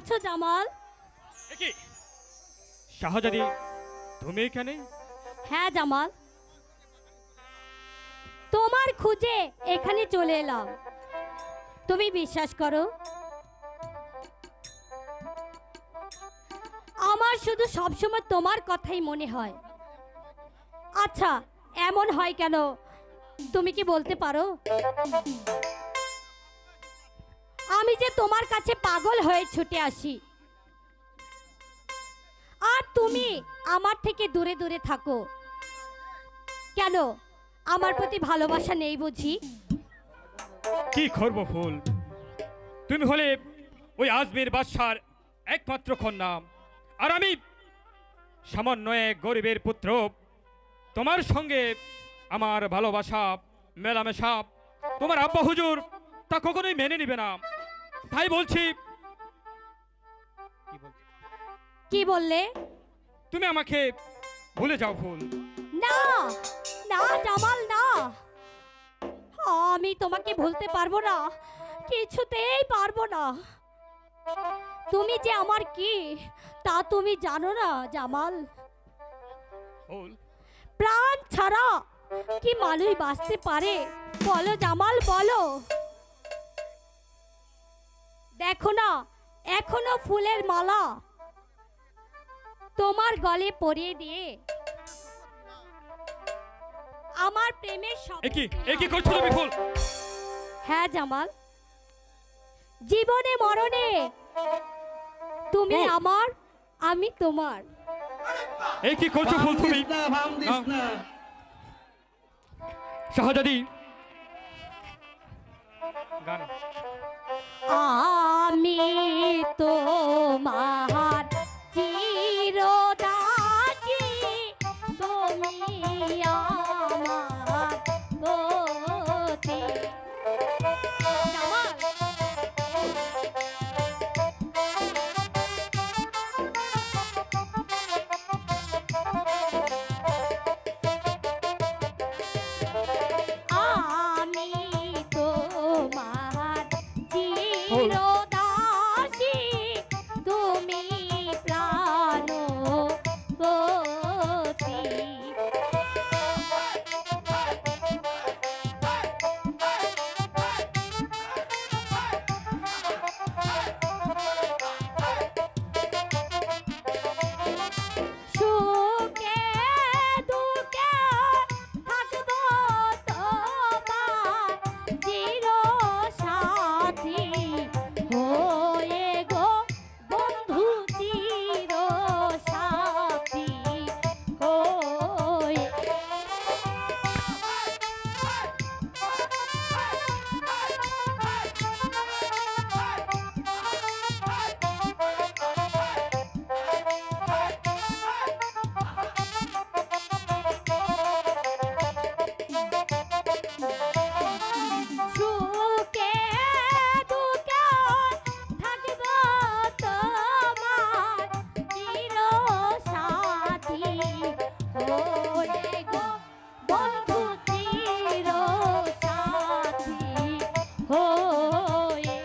আছো জামাল? কি শাহজাদি, তুমি এখানে? হ্যাঁ জামাল, তোমার খুঁজে এখানে চলে এলাম। তুমি বিশ্বাস করো, আমার শুধু সবসময় তোমার কথাই মনে হয়। আচ্ছা, এমন হয় কেন তুমি কি বলতে পারো? আমি যে তোমার কাছে পাগল হয়ে ছুটে আসি, আর তুমি আমার থেকে দূরে দূরে থাকো কেন? আমার প্রতি ভালোবাসা নেই বুঝি? কি করব ফুল, তুমি হলে ওই আজমির বাদশার একমাত্র কন্যা, আর আমি সামান্য এক গরিবের পুত্র। তোমার সঙ্গে আমার ভালোবাসা মেলামেশা তোমার আব্বা হুজুর তা কখনোই মেনে নিবে না। তাই বলছি। কি বললে? তুমি আমাকে ভুলে যাও ফুল। না না জামাল, না, আমি তোমাকে ভুলতে পারবো না, কিছুতেই পারবো না। তুমি যে আমার কি তা তুমি জানো না জামাল। ফুল, প্রাণ ছাড়া কি মানুষ বাঁচতে পারে বলো জামাল, বলো। দেখো না, এখনো ফুলের মালা তোমার গলে পরিয়ে দিয়ে আমার প্রেমের একই করছো তুমি ফুল? হ্যাঁ জামাল, জীবনে মরণে তুমি আমার, আমি তোমার। একই করছো ফুল তুমি? শাহজাদি, গান। আমি তোমার চিরদাসী, তুমি আমার পতি। জামাল, আমি তোমার চিরদাসী, তুমি প্রাণপতি। সুখে দুঃখে থাকবো তোমার চিরসাথী হয়ে গো বন্ধু, চিরসাথী হয়ে। সুখে দুঃখে থাকবো তোমার চিরসাথী হয়ে গো বন্ধু, চিরসাথী হয়ে।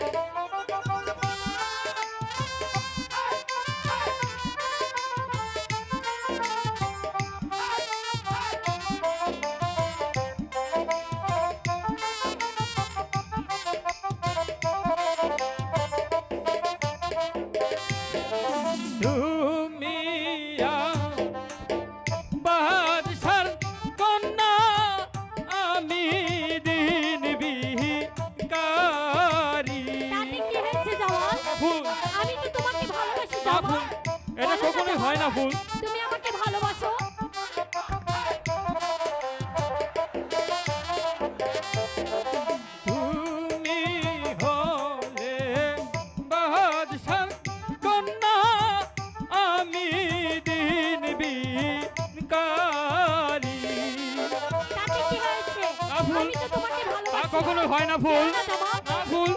তুমি বাদশার কন্যা, আমি দিন বিকারি। তাতে কি হয়েছে জামাল? ফুল, আমি তো তোমাকে ভালোবাসি না জামাল। ফুল, এটা কখনোই হয় না ফুল। তুমি আমাকে ভালোবাসো? তুমি হলে বাদশার কন্যা, আমি দিন বিকারি। তাতে কি হয়েছে? না ফুল, আমি তো তোমাকে তা ভালোবাসি। কখনোই হয় না ফুল। না জামাল। না ফুল।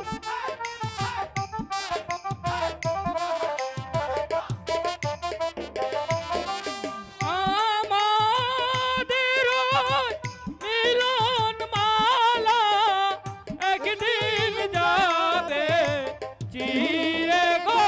আমাদের মিলন মালা একদিন যাবে চিরে গো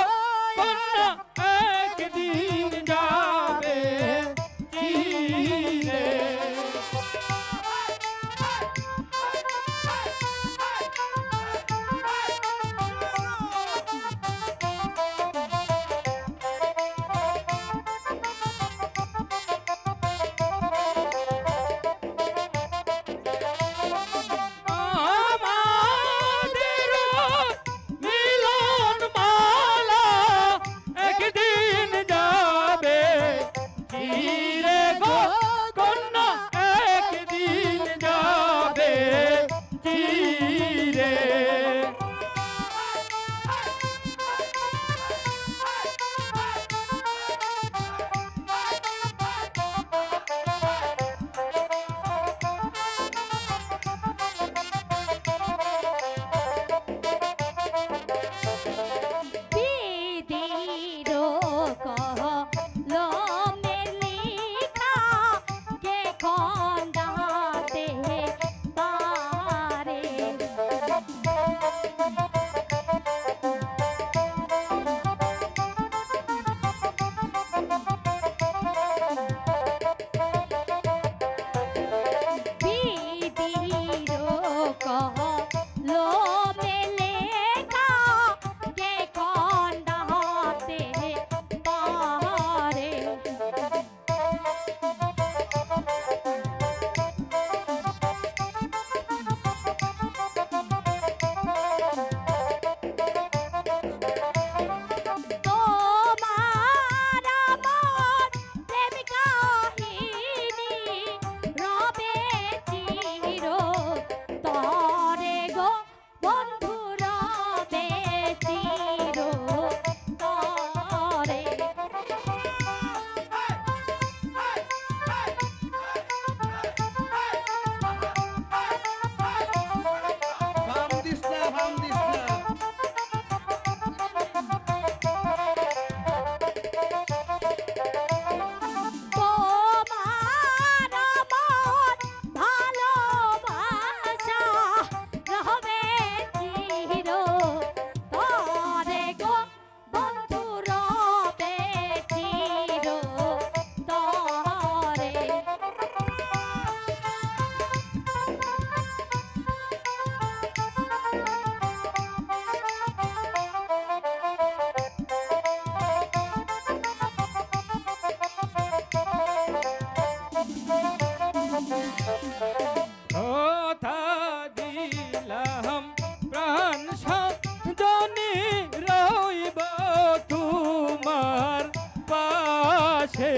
আসে।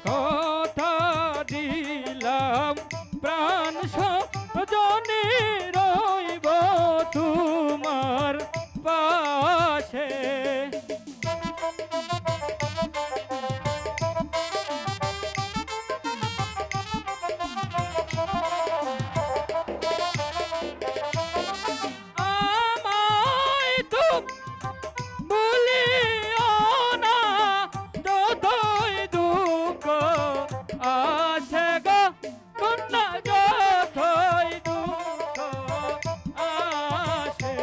কথা দিলাম প্রাণ সজনে রইব তোমার পাশে। আমায় তো ভুলিও না, যতই দুঃখ আসে গো কন্যা, যতই দুঃখ আসে।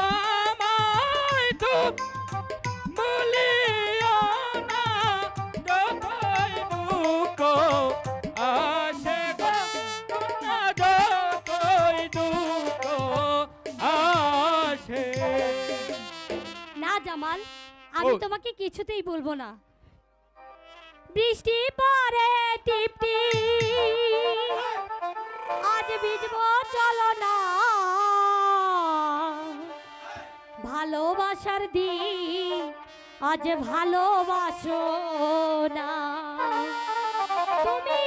আমায় তো ভুলিও না, যতই দুঃখ আসে গো কন্যা, যতই দুঃখ আসে। না জামাল, আমি ও। তোমাকে কিছুতেই বলবো না। বৃষ্টি পড়ে টিপ টিপ, আজ ভিজবো চলো না। ভালোবাসার দিন আজ ভালোবাসো না। তুমি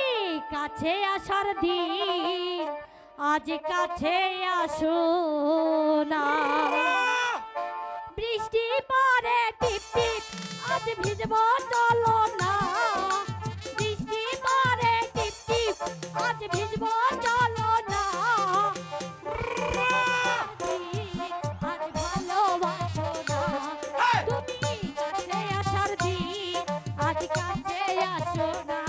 কাছে আসার দিন আজ কাছে আসো না। বৃষ্টি পড়ে টিপ টিপ, আজ ভিজবো চলো না। বৃষ্টি পড়ে টিপ টিপ, আজ ভিজবো চলো না। আজ ভালোবাসো না। তুমি কাছে আসার দিন আজ কাছে আসো না।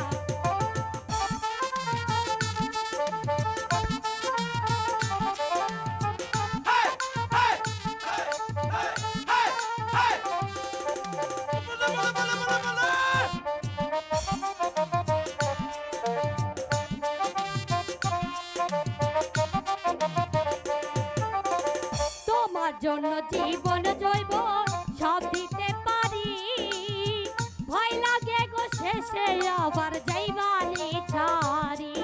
তোমার জন্য জীবন জৈব সব দিতে পারি। ভয় লাগে গো শেষে আবার যাইবানি ছাড়ি।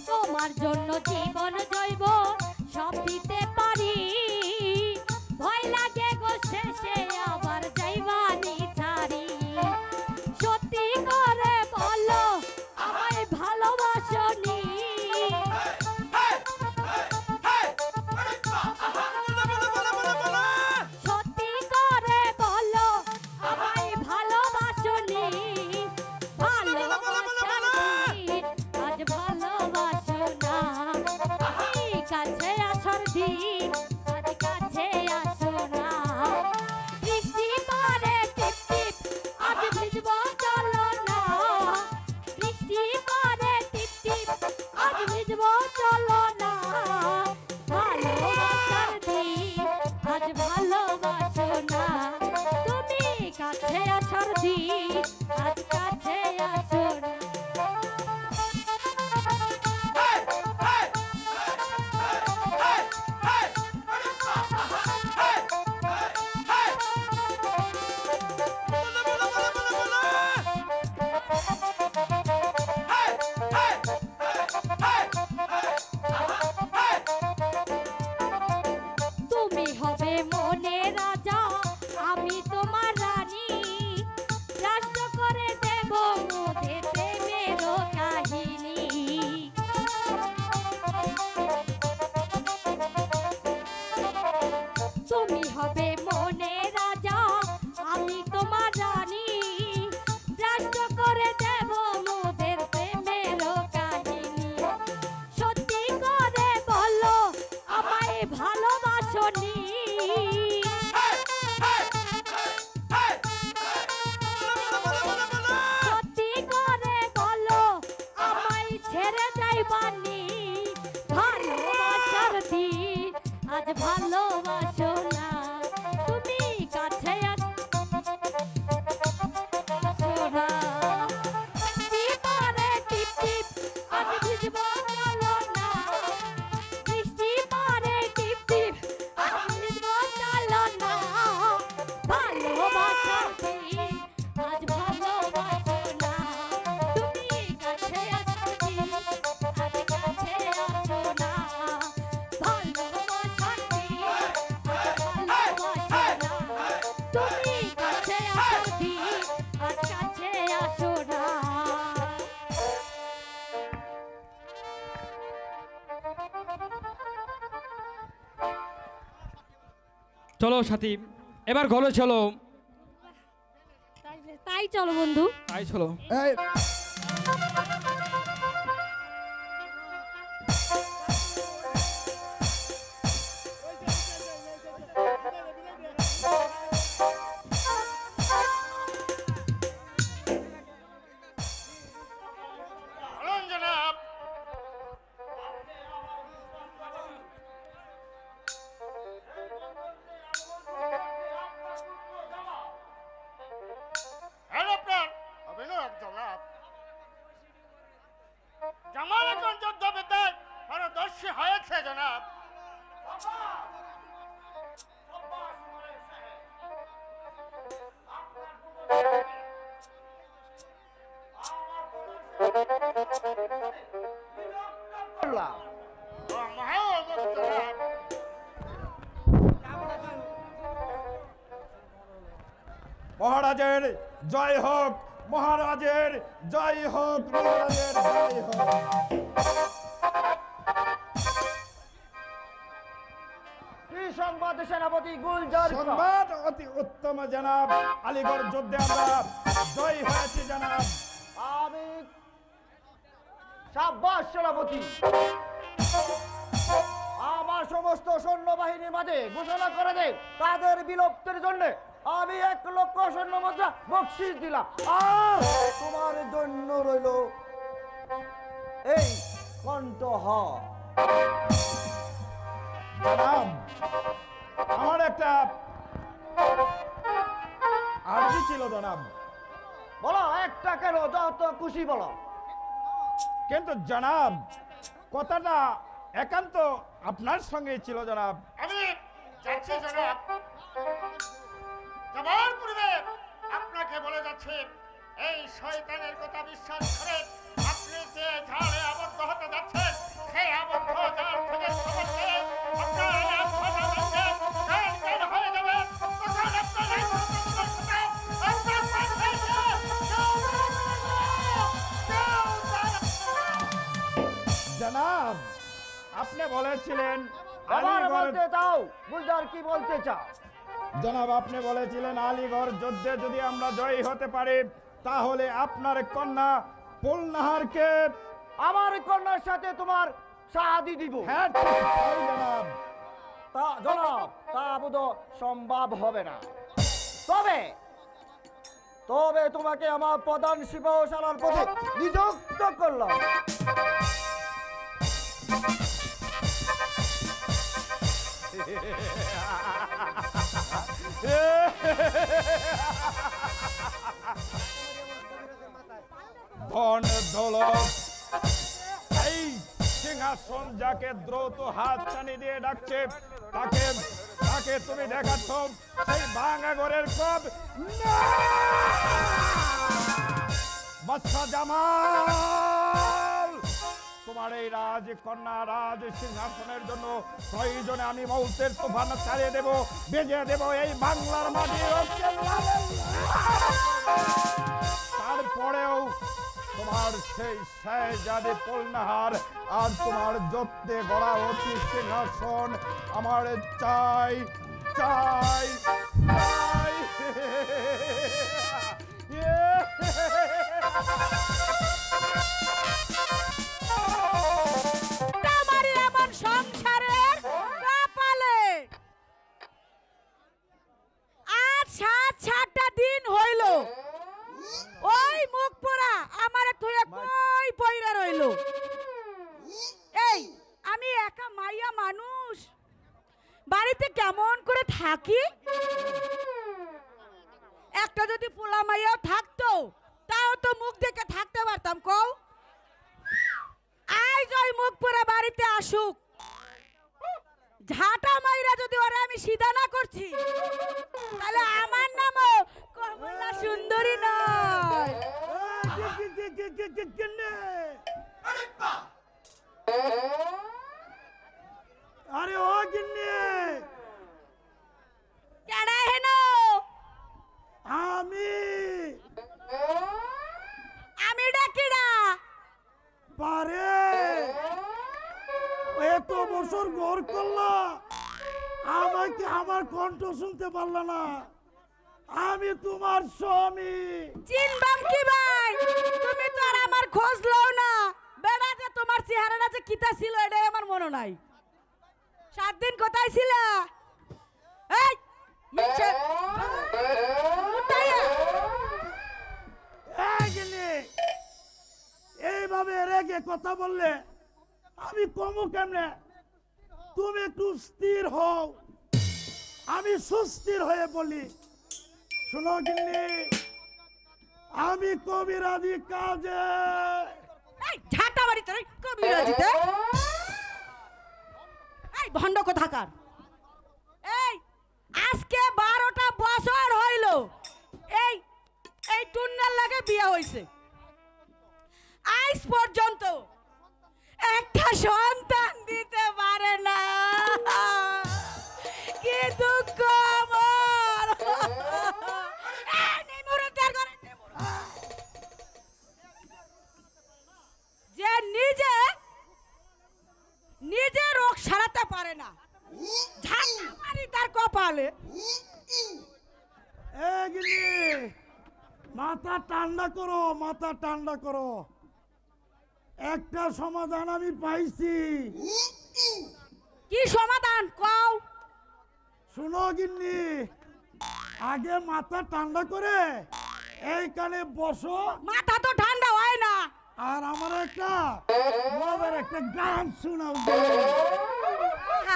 তোমার জন্য জীবন জৈব সব দিতে পারি। ভয় লাগে গো শেষে আবার যাইবানি ছাড়ি। সত্যি করে বলো আমায় ভালোবাসনি। সত্যি করে বলো আমায় ভালোবাসনি। ভালোবাসার দিন আজ ভালোবাসো না। তুমি কাছে আসার দিন আজ কাছে আসো না। বৃষ্টি পড়ে টিপ টিপ, আজ ভিজবো চলো না। বৃষ্টি পড়ে টিপ টিপ, আজ ভিজবো চলো না। ভালোবাসার দিন আজ ভালোবাসো না। তুমি কাছে আসার দিন আজ কাছে আসো না। তুমি হবে মনে রাজা, আমি তোমার রানী। রাষ্ট্র করে দেব মোদের প্রেমের কাহিনী। তুমি হবে মনে রাজা, আমি তোমার রানী। রাষ্ট্র করে দেব মোদের প্রেমের কাহিনী। সত্যি করে বলো আমায় ভালোবাসনি। সত্যি করে বলো আমায় ছেড়ে যাইবানি। ভালোবাসার দিন আজ ভালোবাসো না। তুমি কাছে চলো সাথী, এবার ঘরে চলো। তাই চলো বন্ধু। তাই চলো। এই বলুন জনাব। হ্যালো আপনার অভিনয় জনাব। জামাল এখন যুদ্ধ বিদ্যায় পারদর্শী হয়েছে জনাব। মহারাজের জয় হোক, মহারাজের জয় হোক, মহারাজের জয় হোক। কি সংবাদ সেনাপতি গুলজার? সংবাদ অতি উত্তম জনাব। আলীগড় যুদ্ধে আমরা জয় হয়েছি জনাব। আমি সাব্বাস সেনাপতি। আমার সমস্ত সৈন্যবাহিনীর মাঝে ঘোষণা করে দে তাদের বিলুপ্তির জন্য আমি 1 লক্ষ স্বর্ণ মুদ্রা বকশিশ দিলাম। আর তোমার জন্য রইল এই কণ্ঠহার। জনাব, আমার একটা আর্জি ছিল জনাব। বলো, একটা কেন, যত খুশি বলো। কিন্তু জনাব, কথাটা একান্ত আপনার সঙ্গে ছিল জনাব। আমি যাচ্ছি জনাব। যাবার পূর্বে আপনাকে বলে যাচ্ছি, এই শয়তানের কথা বিশ্বাস করে আপনি যে জালে আবদ্ধ হতে যাচ্ছেন, সেই আবদ্ধ জাল থেকে খবর পেয়ে আপনার নাম কথা বলতে জ্ঞান জ্ঞান হয়ে যাবে। তখন আপনার এই দুর্ঘটনার সাথে আপনার পাশে এসে জনাব, আপনি বলেছিলেন আবার আলীগড়- বলতে চাও গুলজার, কি বলতে চাও? জনাব, আপনি বলেছিলেন আলীগড় যুদ্ধে যদি আমরা জয়ী হতে পারি তাহলে আপনার কন্যা ফুলনাহারকে। আমার কন্যার সাথে তোমার শাহাদি দিব। হ্যাঁ, ঠিক তাই জনাব। তা জনাব, তা বোধ সম্ভব হবে না। তবে তবে তোমাকে আমার প্রধান সিপাহশালার পদে নিযুক্ত করলাম। ধন দৌলত, এই সিংহাসন যাকে দ্রুত হাত টানি দিয়ে ডাকছে, তাকে তাকে তুমি দেখাচ্ছ সেই ভাঙা ঘরের কব। বাদশা জামাল, তোমার এই রাজকন্যা রাজ সিংহাসনের জন্য প্রয়োজনে আমি মৌতের তুফান চালিয়ে দেব, বেজে দেব এই বাংলার মাটি। তারপরেও তোমার সেই শাহজাদে ফুলনাহার আর তোমার যত্নে গড়া অতি সিংহাসন আমার চাই চাই চাই। আমারই এমন সংসারের কপালে আজ 7-7টা দিন হইল ওই মুখ পোড়া আমার থুয়ে কই পইরা রইল। এই আমি একা মাইয়া মানুষ বাড়িতে কেমন করে থাকি? একটা যদি পোলা মাইয়াও থাকতো তাও তো মুখ দেখে থাকতে পারতাম। কও আজ ওই মুখ পোড়া বাড়িতে আসুক, ঝাঁটা মাইরা যদি ওরে আমি সিধা না করছি তাহলে আমার নামও কমলা সুন্দরী নয়। আরে ও গিন্নি, কেডা হেন? আমি আমি ডাকিডা পারে এত বছর ঘর করলা, আমার তোমরা কি আমার কণ্ঠ শুনতে পারলা না? আমি তোমার স্বামী। চিনবাম কি ভাই, তুমি তো আর আমার খোঁজ লও না। বেড়া যে তোমার চেহারাটা যে কিতা ছিল এটাই আমার মনে নাই। 7 দিন কোথায় ছিল? এই মিছে উঠাইয়া এইভাবে রেগে কথা বললে আমি কমু কেমনে? তুমি একটু স্থির হও, আমি সুস্থির হয়ে বলি। শোনো গিন্নি, আমি কবিরাজি কাজে। এই ঝাঁটা বাড়ি তোর কবিরাজিতে। এই ভণ্ড কোথাকার। এই আজকে 12টা বছর হইল এই এই টুন্নার লাগে বিয়ে হইছে। আজ পর্যন্ত একটা সন্তান দিতে পারে না। কি দুঃখ আমার। এই নিমুরুদের ঘরে নিমুরুদ। যে নিজে নিজে রোগ সারাতে পারে না, ঝাঁটা মারি তার কপালে। এ গিন্নি, মাথা ঠান্ডা করো, মাথা ঠান্ডা করো। একটা সমাধান আমি পাইছি। কি সমাধান কও? শুনো গিন্নি, আগে মাথা ঠান্ডা করে এইখানে বসো। মাথা তো ঠান্ডা হয় না। আর আমার একটা মজার একটা গান শোনাও।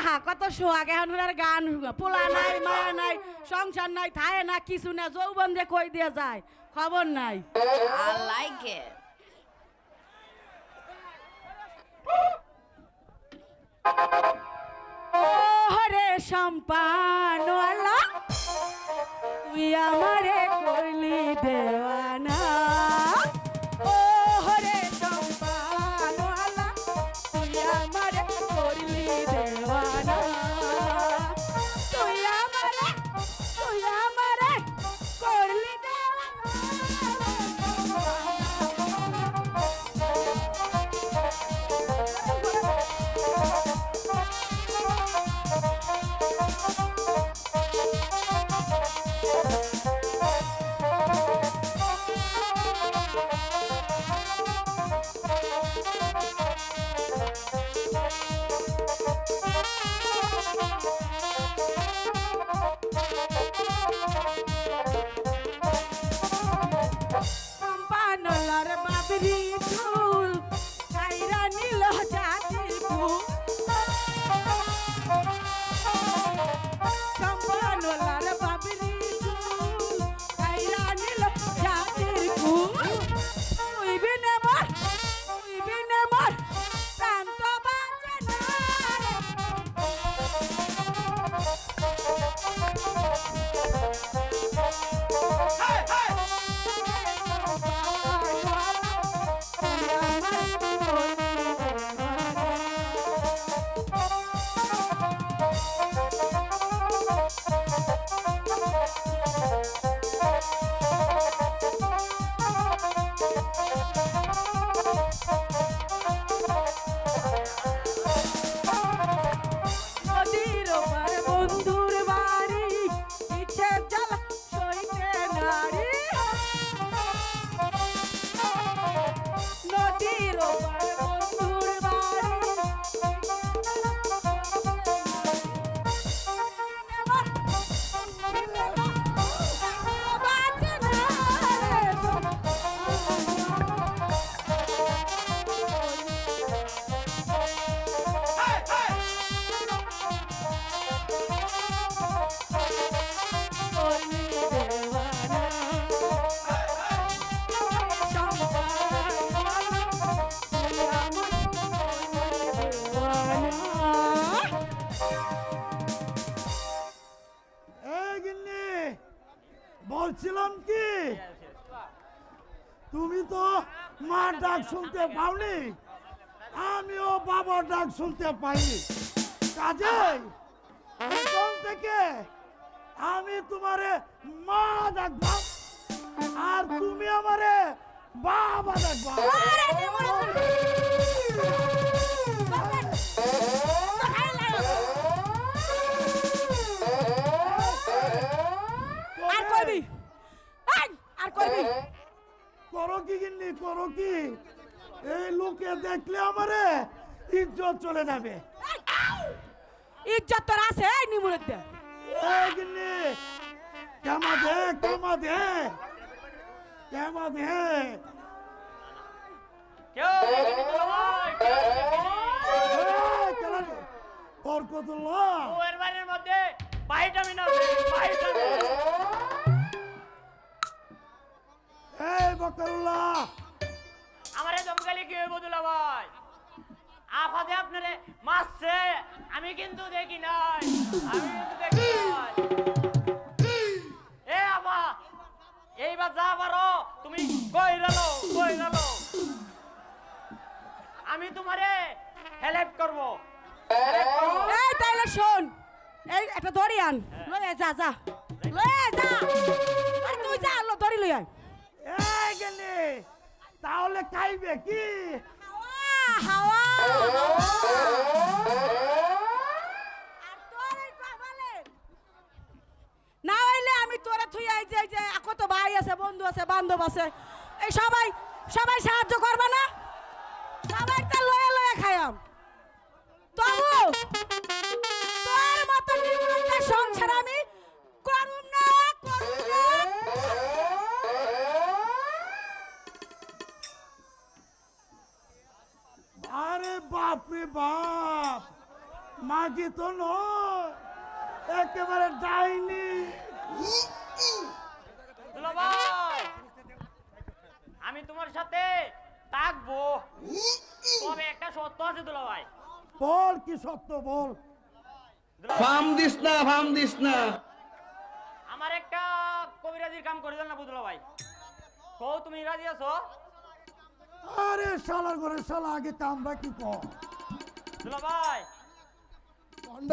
হা কত সোহাগ এখন আর গান। পোলা নাই, মায়া নাই, সংসার নাই, থায় না, কিছু না, যৌবন যে কই দিয়ে যায় খবর নাই। I like it. ওরে সম্পানওয়ালা, তুই আমারে কইলি দেওয়ানা। ওরে সম্পানওয়ালা, তুই আমারে কইলি দেওয়ানা। তুই আমারে করলি দেওয়ানা। সম্পানলার বাবরি ফুল কাইরা নীল জাতির ফুল। সম্পানলার বাবরি ফুল কাইরা নীল জাতির ফুল। তুই বিনে মর প্রাণ তো বাঁচে না রে। নদীর ওপার বন্ধুর বাড়ি, ইচ্ছের জ্বালা সইতে নারী। নদীর ওপার বন্ধুর বাড়ি, বাঁচে না রে। এই গিন্নি, বলছিলাম কি, তুমি তো মার ডাক শুনতে পাওনি, আমিও বাবার ডাক শুনতে পাইনি। কাজেই এখন থেকে আমি তোমারে মা ডাকবা আর তুমি আমারে বাবা ডাকবা। তুমি করো কি? এই লোকে দেখলে আমারে ইজ্জত চলে যাবে। ইজ্জত তোর আছে এই নিমুরের দে। এই গিন্নি, কেমা দে, কেমা দে, কেমা দে। এই কেলা রে, বরকতুল্লাহ। ওর বাড়ির মধ্যে ভাইটামিন আছে, ভাইটামিন। এই বকরুল্লাহ, আমারে দমকালি কি হইব দুলা ভাই? আফাদে আপনারে মারছে, আমি কিন্তু দেখি নাই, আমি কিন্তু দেখি নাই। এ আবা, এইবার যা পারো তুমি কই গেলো, কই গেলো। আমি তোমারে হেল্প করব। এই তাইলে শোন, এই একটা দড়ি আন, লয়ে যা যা, লয়ে যা। আরে তুই যা, লো দড়ি লই আয়। এই গিন্নি, তাহলে খাইবে কি? হাওয়া আর তোর এই কপালে না হইলে আমি তোরে থুই আই যে কত ভাই আছে, বন্ধু আছে, বান্ধব আছে, এই সবাই সবাই সাহায্য করবে না? সবাই তা লয়ে লয়ে খায়াম। তবু তোর মতো নির্মলতার সংসার আমি করুম না, করুম না। আরে বাপ রে বাপ, মাগি তো নয়, একেবারে ডাইনি। দুলা ভাই, আমি তোমার সাথে থাকবো, তবে একটা সত্য আছে দুলা ভাই। বল কি সত্য বল। দুলা ভাই, ফার্ম দিস না, ফার্ম দিস না। আমার একটা কবিরাজির কাম করে দেন না দুলা ভাই? কও তুমি রাজি আছো? আরে শালার ঘরে শালা, আগে কামরা কি কর। দুলা ভাই,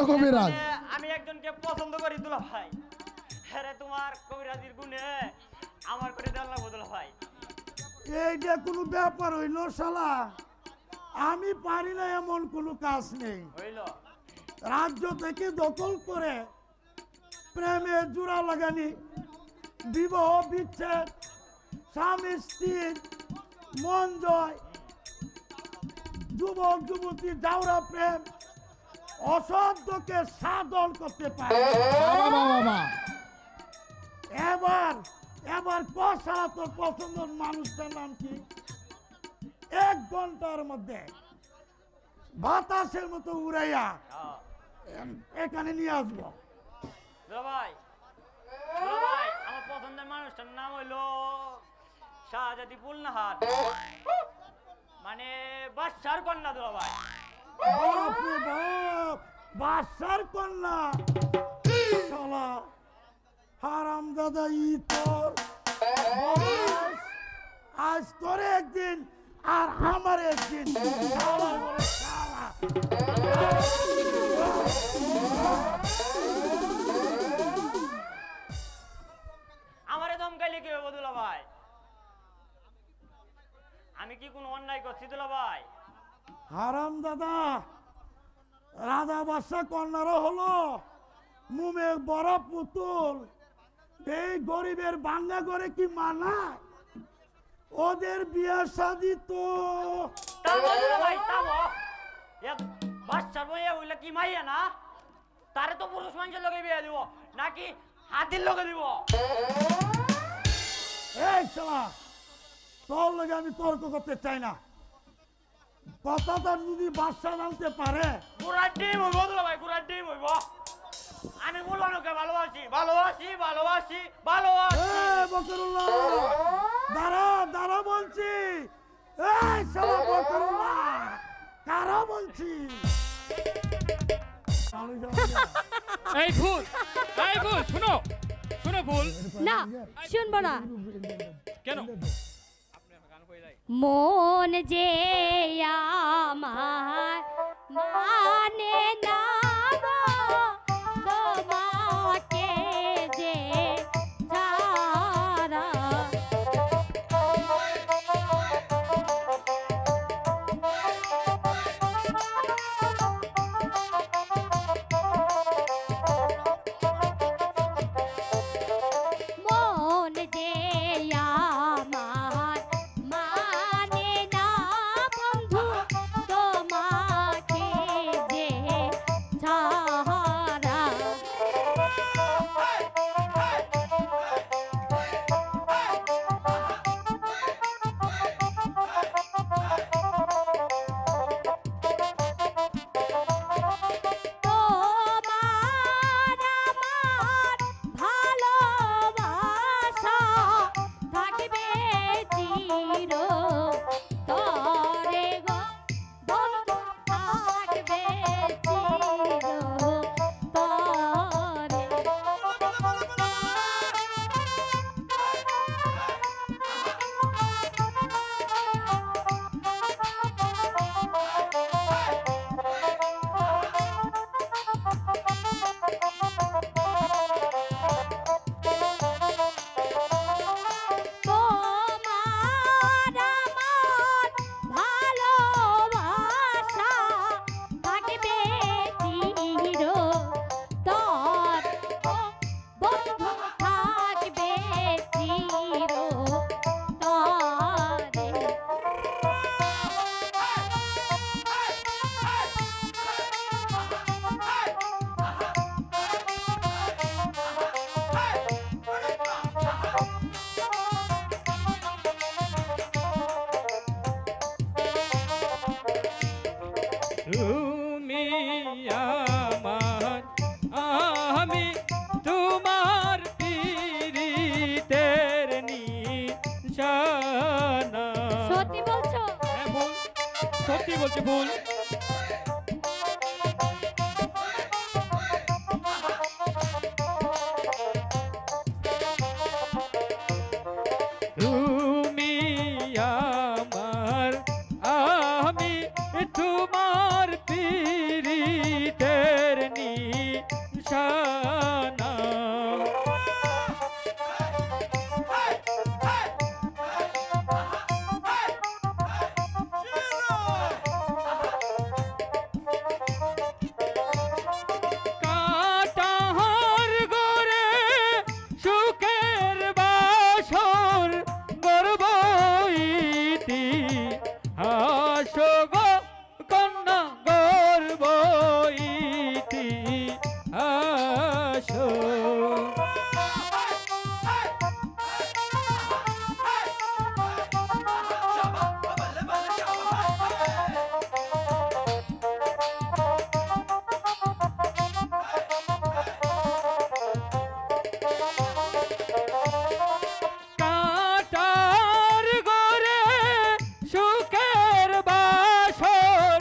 কবিরাজ, আমি একজনকে পছন্দ করি দুলা ভাই। আরে তোমার কবিরাজির গুণে আমার করে দেন না দুলা ভাই। এইটা কোনো ব্যাপার হইল শালা? আমি পারি না এমন কোনো কাজ নেই। হইল রাজ্য থেকে দখল করে প্রেমে জোড়া লাগানি, বিবাহ বিচ্ছেদ, স্বামী স্ত্রীর মন জয়, যুবক যুবতী জাউরা প্রেম, অসাধ্যকে সাধন করতে পারে। এবার এবার কষা তোর পছন্দের মানুষটার নাম কি? 1 ঘন্টার মধ্যে বাতাসের মতো উড়াইয়া এখানে নিয়ে আসবো। দুলা ভাই, আমার পছন্দের মানুষটার নাম হইলো শাহজাদি পুলনাহাট, মানে বাদশার কন্যা দুলা ভাই। বাপ রে বাপ, বাদশার কন্যা। শালা হারাম দাদা, ই তোর বদমাস। আজ তোর একদিন আর আমার একদিন। শালা বলে শালা। আমারে দমকাইলে কি হবে দুলা ভাই? আমি কি কোনো অন্যায় করছি দুলা ভাই? হারাম দাদা, রাধা বাদশা কন্যারও হলো মুমে বড় পুতুল। এই গরিবের বাংলা করে কি মানায়? ওদের বিয়া শাদি তো তাবো দুলা ভাই, তাবো। বাদশার বইয়া হইলে কি মাইয়া না? তারে তো পুরুষ মানুষের লগে বিয়ে দিব, নাকি হাতির লগে দিব? এই শালা, তোর লগে আমি তর্ক করতে চাই না। কথাটা যদি বাদশা নামতে পারে, পুরা ডিম হইব দুলা ভাই, পুরা ডিম হইব। আমি মুলবানুকে ভালোবাসি, ভালোবাসি, ভালোবাসি, ভালোবাসি। বকরুল্লাহ, দাঁড়া দাঁড়া বলছি। এই শালা বকরুল্লাহ, কারা বলছি? এই ফুল, এই ফুল, শুনো, শুনো ফুল। না, শুনবো না। কেন? মন যে আমার মানে না গো, তোমাকে যে ছাড়া। মন যে আমার সত্যি বলছি ফুল। তুমি আমার, আমি তোমার পীড়িতের নিশানা। কাটার গড়ে সুখের বাসর গর্ব ইতিহাস গো কন্যা গর্ব ইতিহাস। কাটার গড়ে সুখের বাসর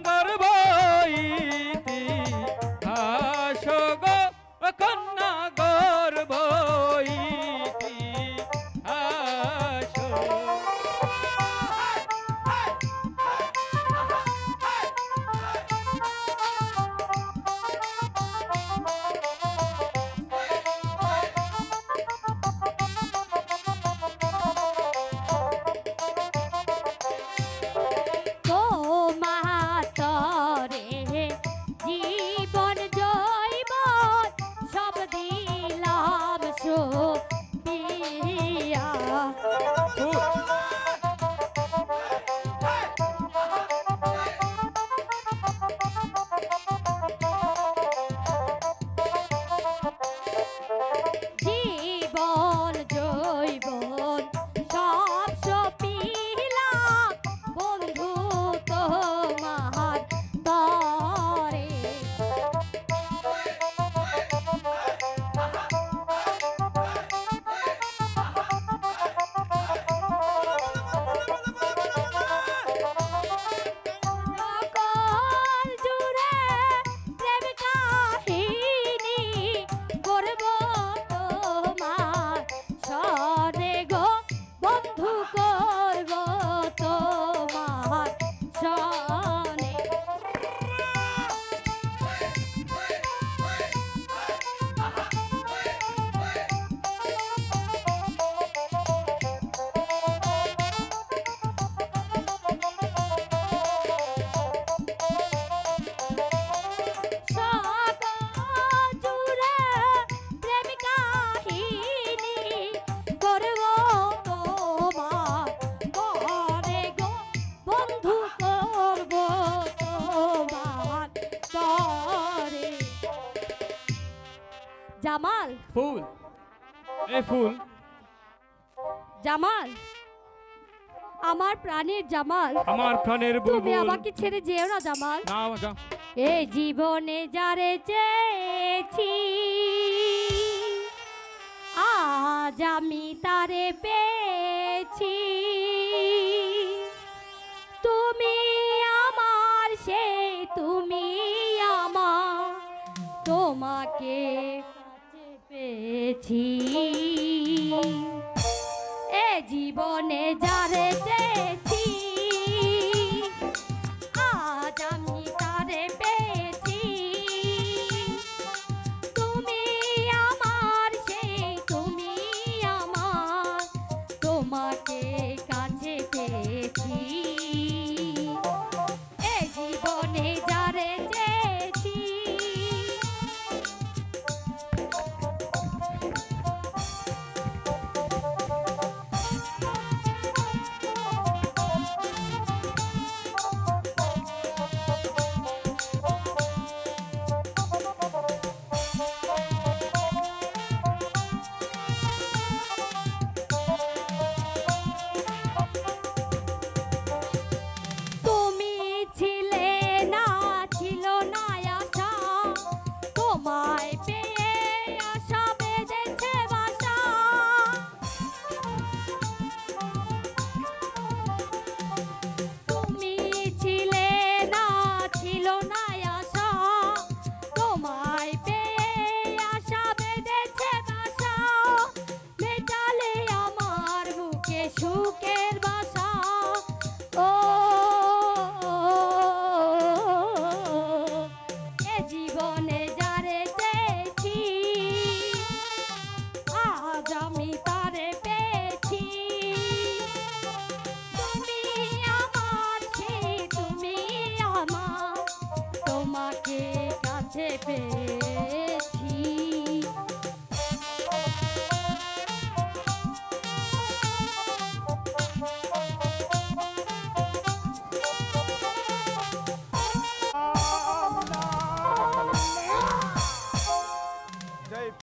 গর্ব ইতিহাস গো কন্যা গর্ব ইতিহাস। তোমাতরে জীবন জৈবন সব দিলাম সোপিয়া। জীবন জৈবন সব সপিলাম বন্ধু তোমার তরে। সকল জুড়ে প্রেম কাহিনী করব তোমার সনে গো বন্ধু করব তোমার সনে। সকল জুড়ে প্রেম কাহিনী করব তোমার তরে গো বন্ধু করব তোমার তরে। জামাল, ফুল, এ ফুল, জামাল, আমার প্রাণের জামাল, আমার প্রাণের তুমি বুলবুল। আমাকে ছেড়ে যেও না জামাল। না যা। এই জীবনে যারে চেয়েছি আজ আমি তারে পেয়েছি। তুমি আমার সেই তুমি আমার, তোমাকে কাছে পেয়েছি। এ জীবনে যারে